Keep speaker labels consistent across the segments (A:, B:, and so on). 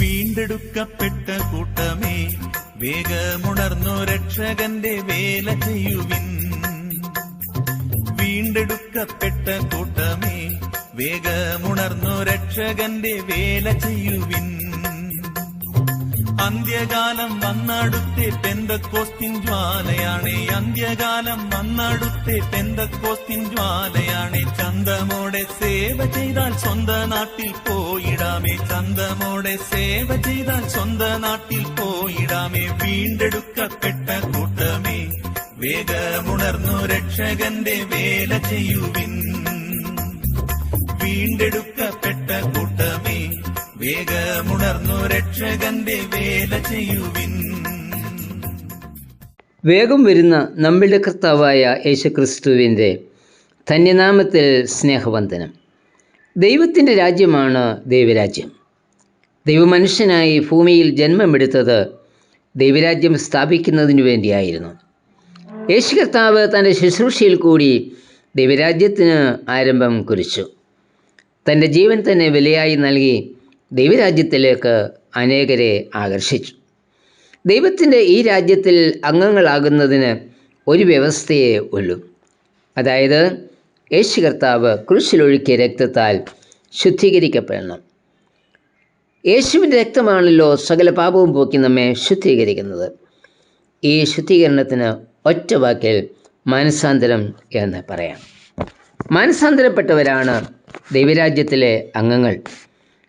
A: വീണ്ടെടുക്കപ്പെട്ട കൂട്ടമേ, വേഗമുണർന്നു രക്ഷകന്റെ വേല ചെയ്യുവിൻ. വീണ്ടെടുക്കപ്പെട്ട കൂട്ടമേ, വേഗമുണർന്നു രക്ഷകന്റെ വേല ചെയ്യുവിൻ. അന്ത്യകാലം വന്നടുത്തെ പെന്തക്കോസ്തിൻ ജ്വാലയാണേ, അന്ത്യകാലം വന്നടുത്തെ പെന്തക്കോസ്തിൻ ജ്വാലയാണേ. ചന്തമോടെ സേവ ചെയ്താൽ സ്വന്ത നാട്ടിൽ പോയിടാമേ, ചന്തമോടെ സേവ ചെയ്താൽ സ്വന്ത നാട്ടിൽ പോയിടാമേ. വീണ്ടെടുക്കപ്പെട്ട കൂട്ടമേ, വേഗമുണർന്നു രക്ഷകന്റെ വേല ചെയ്യുവിൻ. വീണ്ടെടുക്കപ്പെട്ട കൂട്ടമേ, വേഗമുണർന്നു രക്ഷകന്റെ വേല ചെയ്യുവിൻ.
B: വേഗം വരുന്ന നമ്മളുടെ കർത്താവായ യേശുക്രിസ്തുവിൻ്റെ ധന്യനാമത്തിൽ സ്നേഹവന്ദനം. ദൈവത്തിൻ്റെ രാജ്യമാണ് ദൈവരാജ്യം. ദൈവമനുഷ്യനായി ഭൂമിയിൽ ജന്മമെടുത്തത് ദൈവരാജ്യം സ്ഥാപിക്കുന്നതിനു വേണ്ടിയായിരുന്നു. യേശു കർത്താവ് തൻ്റെ ശുശ്രൂഷയിൽ കൂടി ദൈവരാജ്യത്തിന് ആരംഭം കുറിച്ചു. തൻ്റെ ജീവൻ തന്നെ വിലയായി നൽകി ദൈവരാജ്യത്തിലേക്ക് അനേകരെ ആകർഷിച്ചു. ദൈവത്തിൻ്റെ ഈ രാജ്യത്തിൽ അംഗങ്ങളാകുന്നതിന് ഒരു വ്യവസ്ഥയേ ഉള്ളൂ. അതായത് യേശു കർത്താവ് ക്രൂശിലൊഴുക്കിയ രക്തത്താൽ ശുദ്ധീകരിക്കപ്പെടണം. യേശുവിൻ്റെ രക്തമാണല്ലോ സകല പാപവും പോക്കി നമ്മെ ശുദ്ധീകരിക്കുന്നത്. ഈ ശുദ്ധീകരണത്തിന് ഒറ്റ വാക്കിൽ മാനസാന്തരം എന്ന് പറയാം. മാനസാന്തരപ്പെട്ടവരാണ് ദൈവരാജ്യത്തിലെ അംഗങ്ങൾ.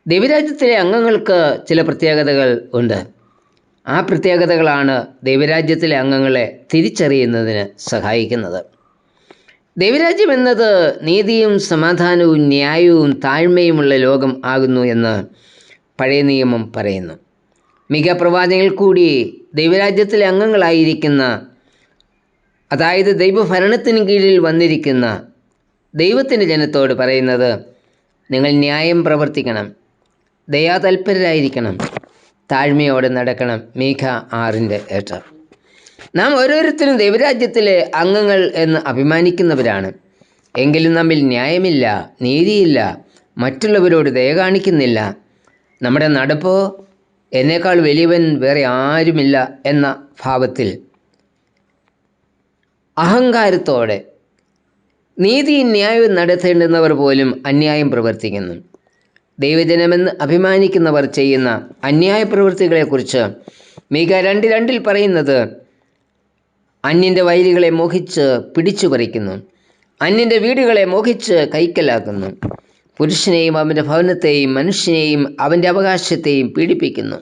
B: ദൈവരാജ്യത്തിലെ അംഗങ്ങൾക്ക് ചില പ്രത്യേകതകൾ ഉണ്ട്. ആ പ്രത്യേകതകളാണ് ദൈവരാജ്യത്തിലെ അംഗങ്ങളെ തിരിച്ചറിയുന്നതിന് സഹായിക്കുന്നത്. ദൈവരാജ്യം എന്നത് നീതിയും സമാധാനവും ന്യായവും താഴ്മയുമുള്ള ലോകം ആകുന്നു എന്ന് പഴയ നിയമം പറയുന്നു. മിക്ക പ്രവാചകർ കൂടി ദൈവരാജ്യത്തിലെ അംഗങ്ങളായിരിക്കുന്ന, അതായത് ദൈവഭരണത്തിന് കീഴിൽ വന്നിരിക്കുന്ന ദൈവത്തിൻ്റെ ജനത്തോട് പറയുന്നത്, നിങ്ങൾ ന്യായം പ്രവർത്തിക്കണം, ദയാതൽപരരായിരിക്കണം, താഴ്മയോടെ നടക്കണം. മീഖ 6:8. നാം ഓരോരുത്തരും ദൈവരാജ്യത്തിലെ അംഗങ്ങൾ എന്ന് അഭിമാനിക്കുന്നവരാണ്. എങ്കിലും നമ്മിൽ ന്യായമില്ല, നീതിയില്ല, മറ്റുള്ളവരോട് ദയ കാണിക്കുന്നില്ല. നമ്മുടെ നടപ്പോ എന്നേക്കാൾ വലിയവൻ വേറെ ആരുമില്ല എന്ന ഭാവത്തിൽ അഹങ്കാരത്തോടെ നീതിയും ന്യായവും നടത്തേണ്ടുന്നവർ പോലും അന്യായം പ്രവർത്തിക്കുന്നു. ദൈവജനമെന്ന് അഭിമാനിക്കുന്നവർ ചെയ്യുന്ന അന്യായ പ്രവൃത്തികളെക്കുറിച്ച് മീഖ 2:2 പറയുന്നത്, അന്യൻ്റെ വയലുകളെ മോഹിച്ച് പിടിച്ചു പറിക്കുന്നു, അന്യൻ്റെ വീടുകളെ മോഹിച്ച് കൈക്കലാക്കുന്നു, പുരുഷനെയും അവൻ്റെ ഭവനത്തെയും മനുഷ്യനെയും അവൻ്റെ അവകാശത്തെയും പീഡിപ്പിക്കുന്നു.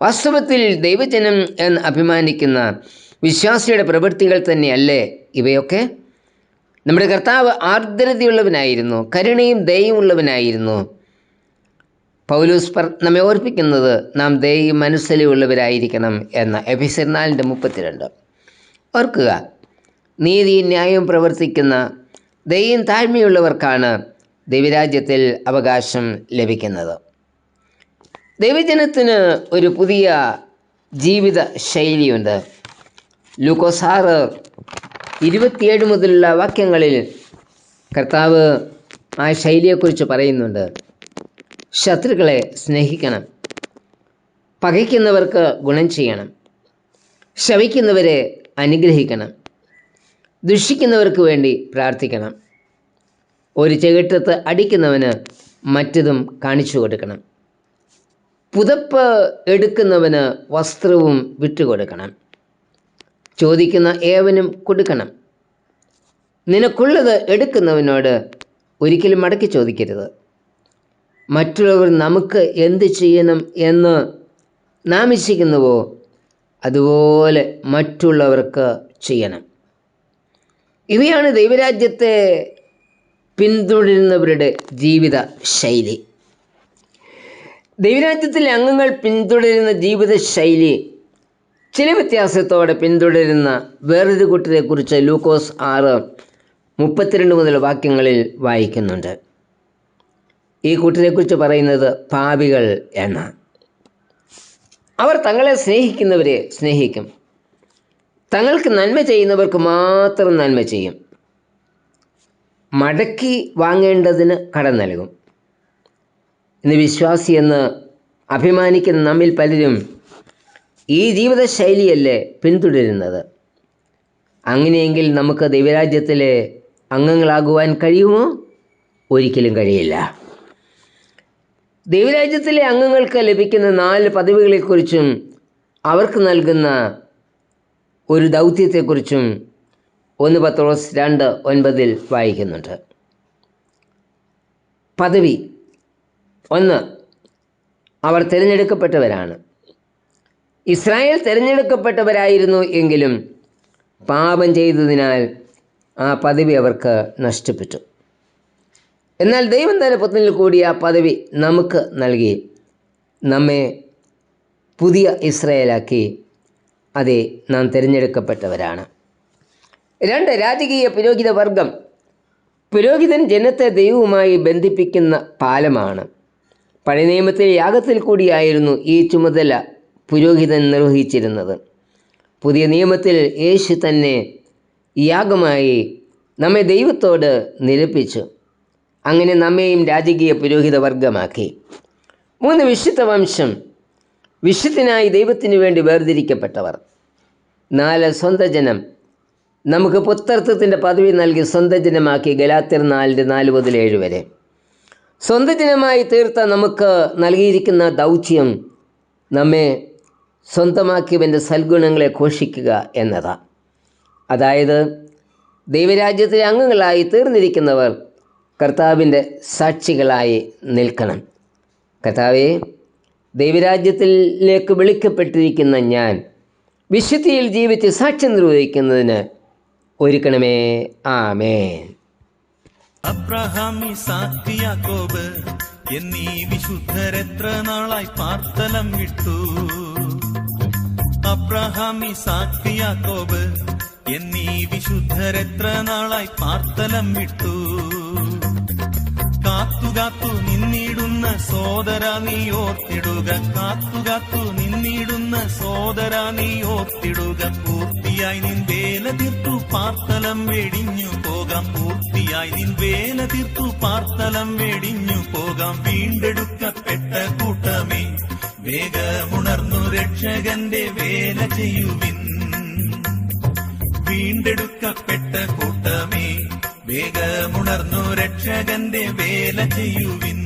B: വാസ്തവത്തിൽ ദൈവജനം എന്ന് അഭിമാനിക്കുന്ന വിശ്വാസിയുടെ പ്രവൃത്തികൾ തന്നെയല്ലേ ഇവയൊക്കെ? നമ്മുടെ കർത്താവ് ആർദ്രതയുള്ളവനായിരുന്നു, കരുണയും ദയയും ഉള്ളവനായിരുന്നു. പൗലോസ് നമ്മെ ഓർപ്പിക്കുന്നത് നാം ദയയും മനസ്സിലുള്ളവരായിരിക്കണം എന്ന എഫെസ്യർ 4:32. ഓർക്കുക, നീതിയും ന്യായവും പ്രവർത്തിക്കുന്ന ദയയും താഴ്മയുള്ളവർക്കാണ് ദൈവരാജ്യത്തിൽ അവകാശം ലഭിക്കുന്നത്. ദൈവജനത്തിന് ഒരു പുതിയ ജീവിത ശൈലിയുണ്ട്. ലൂക്കോസ് 6:27 മുതലുള്ള വാക്യങ്ങളിൽ കർത്താവ് ആ ശൈലിയെക്കുറിച്ച് പറയുന്നുണ്ട്. ശത്രുക്കളെ സ്നേഹിക്കണം, പകയ്ക്കുന്നവർക്ക് ഗുണം ചെയ്യണം, ശപിക്കുന്നവരെ അനുഗ്രഹിക്കണം, ദുഷിക്കുന്നവർക്ക് വേണ്ടി പ്രാർത്ഥിക്കണം, ഒരു ചെകിട്ടത്ത് അടിക്കുന്നവന് മറ്റതും കാണിച്ചു കൊടുക്കണം, പുതപ്പ് എടുക്കുന്നവന് വസ്ത്രവും വിട്ടുകൊടുക്കണം, ചോദിക്കുന്ന ഏവനും കൊടുക്കണം, നിനക്കുള്ളത് എടുക്കുന്നവനോട് ഒരിക്കലും മടക്കി ചോദിക്കരുത്. മറ്റുള്ളവർ നമുക്ക് എന്ത് ചെയ്യണം എന്ന് നാം ഇച്ഛിക്കുന്നുവോ അതുപോലെ മറ്റുള്ളവർക്ക് ചെയ്യണം. ഇവയാണ് ദൈവരാജ്യത്തെ പിന്തുടരുന്നവരുടെ ജീവിത ശൈലി. ദൈവരാജ്യത്തിലെ അംഗങ്ങൾ പിന്തുടരുന്ന ജീവിത ശൈലി ചില വ്യത്യാസത്തോടെ പിന്തുടരുന്ന വേറൊരു കൂട്ടരെക്കുറിച്ച് ലൂക്കോസ് 6:32 മുതൽ വാക്യങ്ങളിൽ വായിക്കുന്നുണ്ട്. ഈ കൂട്ടരെക്കുറിച്ച് പറയുന്നത് പാപികൾ എന്നാണ്. അവർ തങ്ങളെ സ്നേഹിക്കുന്നവരെ സ്നേഹിക്കും, തങ്ങൾക്ക് നന്മ ചെയ്യുന്നവർക്ക് മാത്രം നന്മ ചെയ്യും, മടക്കി വാങ്ങേണ്ടതിന് കടം നൽകും. ഇന്ന് വിശ്വാസി എന്ന് അഭിമാനിക്കുന്ന നമ്മിൽ പലരും ഈ ജീവിതശൈലിയല്ലേ പിന്തുടരുന്നത്. അങ്ങനെയെങ്കിൽ നമുക്ക് ദൈവരാജ്യത്തിലെ അംഗങ്ങളാകുവാൻ കഴിയുമോ? ഒരിക്കലും കഴിയില്ല. ദൈവരാജ്യത്തിലെ അംഗങ്ങൾക്ക് ലഭിക്കുന്ന 4 പദവികളെക്കുറിച്ചും അവർക്ക് നൽകുന്ന ഒരു ദൗത്യത്തെക്കുറിച്ചും 1 പത്രോസ് 2:9 വായിക്കുന്നുണ്ട്. പദവി 1, അവർ തിരഞ്ഞെടുക്കപ്പെട്ടവരാണ്. ഇസ്രായേൽ തിരഞ്ഞെടുക്കപ്പെട്ടവരായിരുന്നു എങ്കിലും പാപം ചെയ്തതിനാൽ ആ പദവി അവർക്ക് നഷ്ടപ്പെട്ടു. എന്നാൽ ദൈവം തന്റെ പുത്രനിൽ കൂടി ആ പദവി നമുക്ക് നൽകി നമ്മെ പുതിയ ഇസ്രായേലാക്കി. അതെ, നാം തിരഞ്ഞെടുക്കപ്പെട്ടവരാണ്. 2, രാജകീയ പുരോഹിത വർഗം. പുരോഹിതൻ ജനത്തെ ദൈവവുമായി ബന്ധിപ്പിക്കുന്ന പാലമാണ്. പഴയ നിയമത്തിലെ യാഗത്തിൽ കൂടിയായിരുന്നു ഈ ചുമതല പുരോഹിതൻ നിർവഹിച്ചിരുന്നത്. പുതിയ നിയമത്തിൽ യേശു തന്നെ യാഗമായി നമ്മെ ദൈവത്തോട് നിരപ്പിച്ചു. അങ്ങനെ നമ്മെയും രാജകീയ പുരോഹിത വർഗമാക്കി. 3, വിശുദ്ധ വംശം. വിശുദ്ധനായി ദൈവത്തിനു വേണ്ടി വേർതിരിക്കപ്പെട്ടവർ. 4, സ്വന്തം ജനം. നമുക്ക് പുത്രത്വത്തിൻ്റെ പദവി നൽകി സ്വന്തം ജനമാക്കി. ഗലാത്യർ 4:4-7 വരെ. സ്വന്തം ജനമായി തീർത്ത നമുക്ക് നൽകിയിരിക്കുന്ന ദൗത്യം നമ്മെ സ്വന്തമാക്കിയവൻ്റെ സൽഗുണങ്ങളെ ഘോഷിക്കുക എന്നതാണ്. അതായത് ദൈവരാജ്യത്തിലെ അംഗങ്ങളായി തീർന്നിരിക്കുന്നവർ കർത്താവിൻ്റെ സാക്ഷികളായി നിൽക്കണം. കർത്താവേ, ദൈവരാജ്യത്തിലേക്ക് വിളിക്കപ്പെട്ടിരിക്കുന്ന ഞാൻ വിശുദ്ധിയിൽ ജീവിച്ച് സാക്ഷ്യം നിർവഹിക്കുന്നതിന് ഒരുക്കണമേ. ആമേൻ.
A: അബ്രഹാം, ഇസാക്ക്, യാക്കോബ് എന്നീ വിശുദ്ധരെത്ര നാളായി പാർത്തലം വിട്ടു. അബ്രഹാം, ഇസാക്ക്, യാക്കോബ് എന്നീ വിശുദ്ധരെത്ര നാളായി പാർത്തലം വിട്ടു. കാത്തുകാത്തു നിന്നിടുന്ന സോദര നീ ഓർത്തിടുക. കാത്തുകാത്തു നിന്നിടുന്ന സോദര നീ ഓർത്തിടുക. പൂർത്തിയായി നിൻ വേല തീർത്തു പാർത്തലം വെടിഞ്ഞു പോകാം. പൂർത്തിയായി നിൻ വേല തീർത്തു പാർത്തലം വെടിഞ്ഞു പോകാം. വീണ്ടെടുക്കപ്പെട്ട കൂട്ടമേ, വേഗമുണർന്നു രക്ഷകന്റെ വേല ചെയ്യുവിൻ. വീണ്ടെടുക്കപ്പെട്ട കൂട്ടമേ, വേഗമുണർന്നു രക്ഷകന്റെ വേല ചെയ്യുവിൻ.